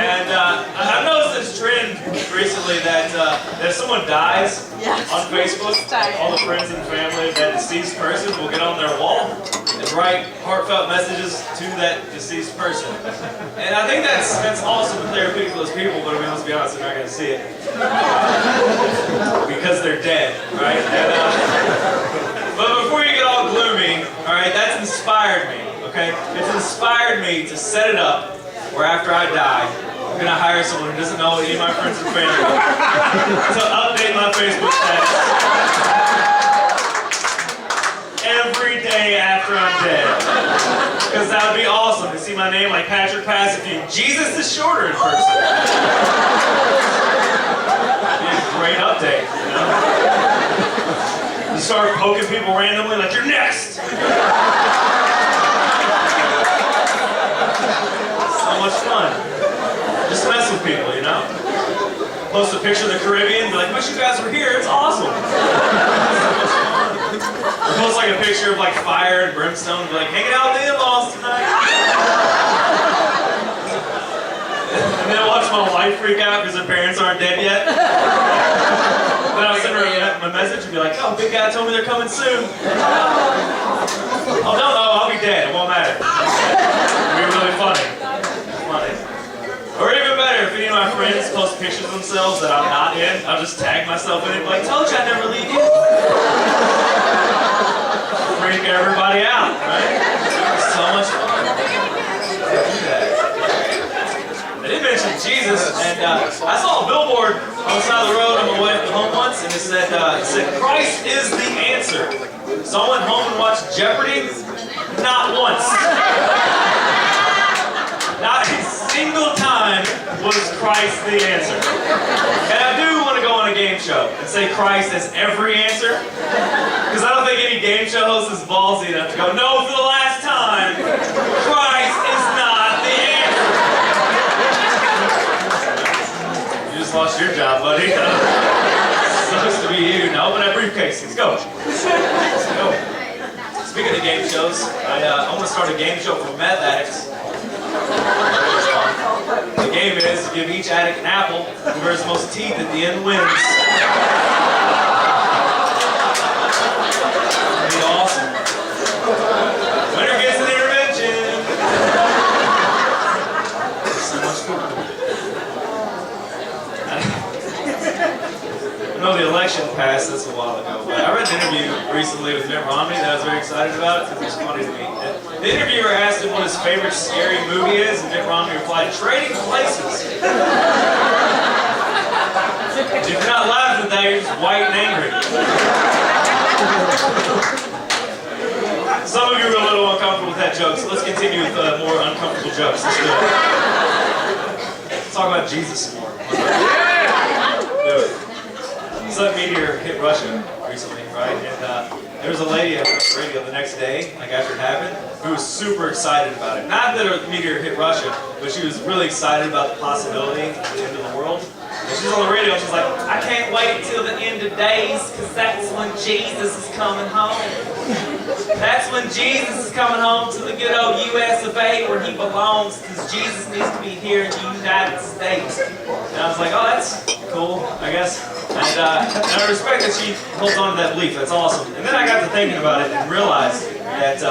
And I've noticed this trend recently that if someone dies on Facebook, all the friends and family of that deceased person will get on their wall and write heartfelt messages to that deceased person. And I think that's awesome and therapeutic for those people, but I mean, let's be honest, they're not going to see it. Because they're dead, right? And, but before you get all gloomy, alright, that's inspired me, okay? It's inspired me to set it up where after I die, I'm going to hire someone who doesn't know any of my friends and family to update my Facebook status every day after I'm dead. Because that would be awesome to see my name like Patrick Pasifune. Jesus is shorter in person. It'd be a great update, you know? You start poking people randomly like, you're next! So much fun. Just mess with people, you know? Post a picture of the Caribbean, be like, wish you guys were here, it's awesome. Or post like a picture of like fire and brimstone, be like, hanging out with the in-laws tonight. And then watch my wife freak out because her parents aren't dead yet. Then I'll send her a message and be like, oh, big guy told me they're coming soon. Oh, no, I'll be dead, it won't matter. It'll be really funny. Or even better, if any of my friends post pictures of themselves that I'm not in, I'll just tag myself in it, like, told you I'd never leave you. Freak everybody out, right? So much fun. I did mention Jesus, and I saw a billboard on the side of the road on my way home once, and it said, Christ is the answer. So I went home and watched Jeopardy. Not once. Not a single time was Christ the answer. And I do want to go on a game show and say Christ as every answer. Because I don't think any game show host is ballsy enough to go, no, for the last time, Christ is not the answer. You just lost your job, buddy. Supposed to be you. Now open that briefcase. Let's go. Let's go. Speaking of game shows, I want to start a game show for meth addicts. The game is to give each addict an apple. Whoever has the most teeth at the end wins. That'd be awesome. Winner gets an intervention. So much fun. I know the election passed, that's a while ago, but I read an interview recently with Mitt Romney that I was very excited about because it was funny to me. The interviewer asked him what his favorite scary movie is, and Mitt Romney replied, Trading Places. If you're not laughing at that, you're just white and angry. Some of you are a little uncomfortable with that joke, so let's continue with more uncomfortable jokes. Let's do it. Let's talk about Jesus some more. Do it. Some meteor hit Russia recently, right? And there was a lady on the radio the next day, like after it happened, who was super excited about it. Not that a meteor hit Russia, but she was really excited about the possibility of the end of the world. And she was on the radio and she's like, I can't wait until the end of days, because that's when Jesus is coming home. That's when Jesus is coming home to the good old US of A where he belongs, because Jesus needs to be here in the United States. And I was like, oh, that's cool, I guess. And I respect that she holds on to that belief. That's awesome. And then I got to thinking about it and realized that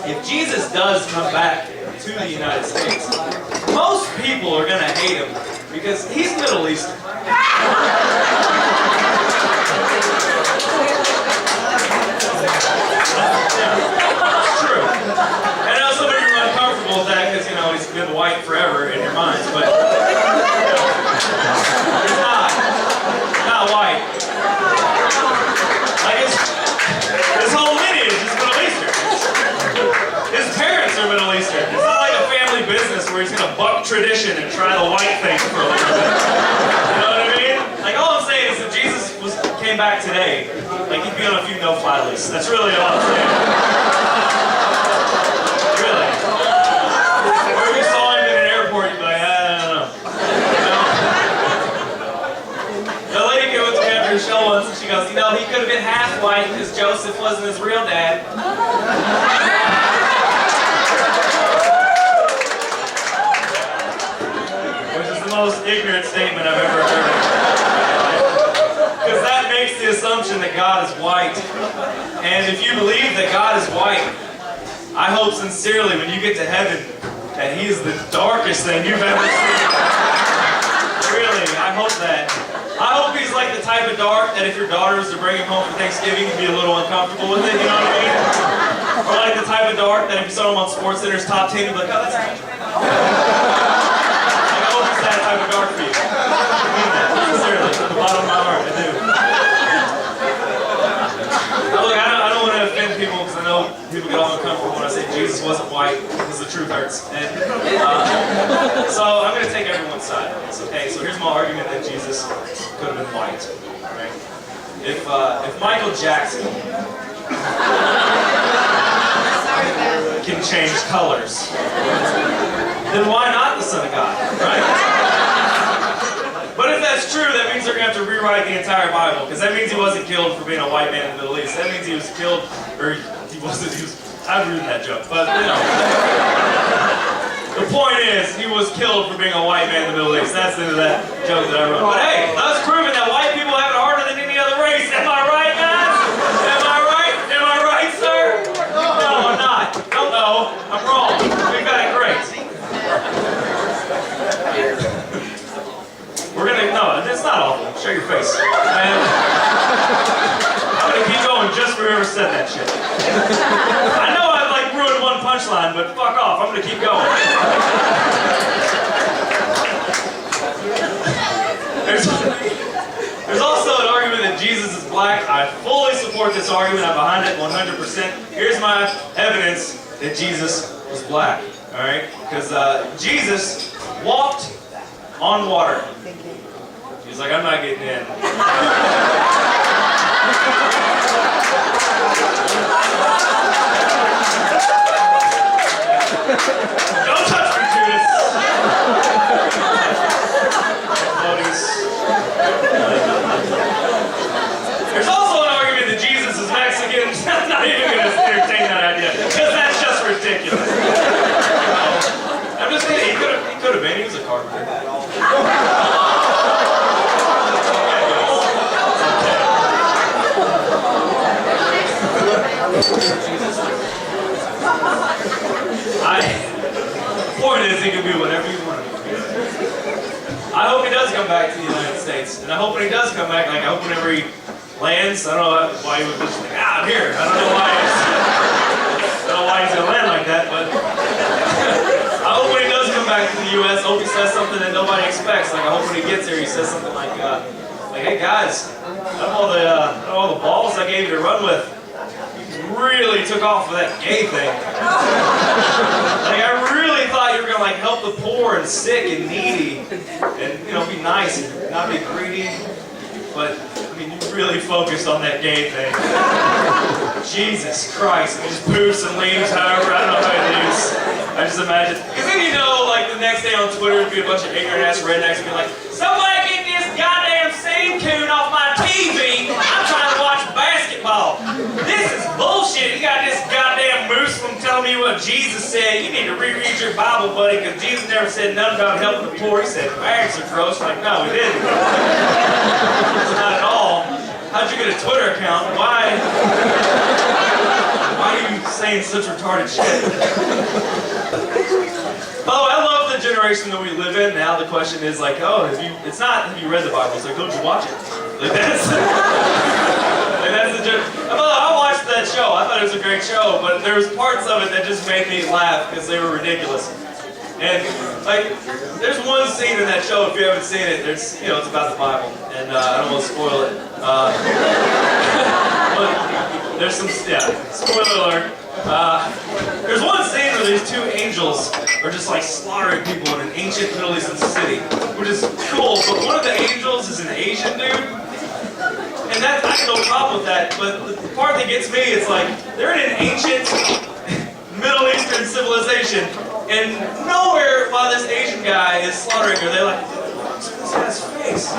if Jesus does come back to the United States, most people are going to hate him because he's Middle Eastern. It's true. I know some of you are uncomfortable with that because, you know, he's been white forever in your minds, but he's not. White. Like his whole lineage is Middle Eastern. His parents are Middle Eastern. It's not like a family business where he's gonna buck tradition and try the white thing for a little bit. You know what I mean? Like all I'm saying is if Jesus came back today, like he'd be on a few no-fly lists. That's really all I'm saying. Really. Or if you saw him in an airport, you'd be like, I don't know. Show once and she goes, you know, he could have been half white because Joseph wasn't his real dad. most ignorant statement I've ever heard. Because that makes the assumption that God is white. And if you believe that God is white, I hope sincerely when you get to heaven that He is the darkest thing you've ever seen. Really, I hope that. I hope He's like the type of dark that if your daughter was to bring him home for Thanksgiving, you'd be a little uncomfortable with it, you know what I mean? Or like the type of dark that if you saw him on SportsCenter's top 10, you'd be like, oh, that's nice. I hope it's that type of dark for you. I mean that, sincerely, from the bottom of my heart, I do. Look, I don't want to offend people because I know people get all uncomfortable when I say Jesus wasn't white because the truth hurts. And, so I'm going to take everyone's side on this, okay? So here's my argument that Jesus could have been white, right? If Michael Jackson can change colors, then why not the Son of God, right? But if that's true, that means they're going to have to rewrite the entire Bible, because that means he wasn't killed for being a white man in the Middle East. That means he was killed, or I've ruined that joke, but you know. The point is, he was killed for being a white man in the Middle East. That's the end of that joke that I wrote. But hey, that's proving that white people have it harder than any other race. Am I right, guys? Am I right? Am I right, sir? No, I'm not. No, I'm wrong. We've got it great. We're gonna, no, it's not awful. Show your face. And I'm gonna keep going just for whoever said that shit. I know I've like ruined one punchline, but fuck off. I'm gonna keep going. There's also an argument that Jesus is black. I fully support this argument. I'm behind it 100%. Here's my evidence that Jesus was black. All right, because Jesus walked on water. He's like, I'm not getting in. Don't touch me, Judas! There's also an argument that Jesus is Mexican. I'm not even going to entertain that idea, because that's just ridiculous. I'm just kidding. He could have been. He was a carpenter. The point is, he can be whatever you want him to be. I hope he does come back to the United States, and I hope when he does come back, like I hope whenever he lands, I don't know why he would just like, I'm here. I don't know why he's gonna land like that, but I hope when he does come back to the U.S., I hope he says something that nobody expects. Like I hope when he gets here, he says something like hey guys, out of all the balls I gave you to run with, really took off with that gay thing. Like I really thought you were gonna like help the poor and sick and needy, and you know be nice and not be greedy. But I mean, you really focused on that gay thing. Jesus Christ! And he just poofs and leaves. However, I don't know how he leaves. I just imagine. Because then you know, like the next day on Twitter, it'd be a bunch of ignorant ass rednecks and be like, "Somebody get this goddamn scene coon off my TV! I'm trying to watch basketball. This is bullshit. You got this goddamn Muslim telling me what Jesus said. You need to reread your Bible, buddy, because Jesus never said nothing about helping the poor. He said parents are gross." Like, no, he didn't. It's not at all. How'd you get a Twitter account? Why are you saying such retarded shit? Oh, I love the generation that we live in now. The question is like, oh, it's not have you read the Bible? It's like, don't you watch it? Like that's I watched that show. I thought it was a great show, but there was parts of it that just made me laugh because they were ridiculous. And like, there's one scene in that show. If you haven't seen it, it's about the Bible, and I don't want to spoil it. But there's some, spoiler alert. There's one scene where these two angels are just like slaughtering people in an ancient Middle Eastern city, which is cool. But one of the angels is an Asian dude. And I have no problem with that, but the part that gets me is like, they're in an ancient Middle Eastern civilization, and nowhere while this Asian guy is slaughtering her, they're like, what's this guy's face?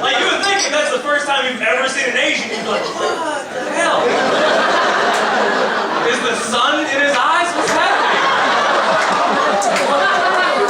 Like, you would think if that's the first time you've ever seen an Asian, you'd be like, what the hell? Is the sun in his eyes? What's happening?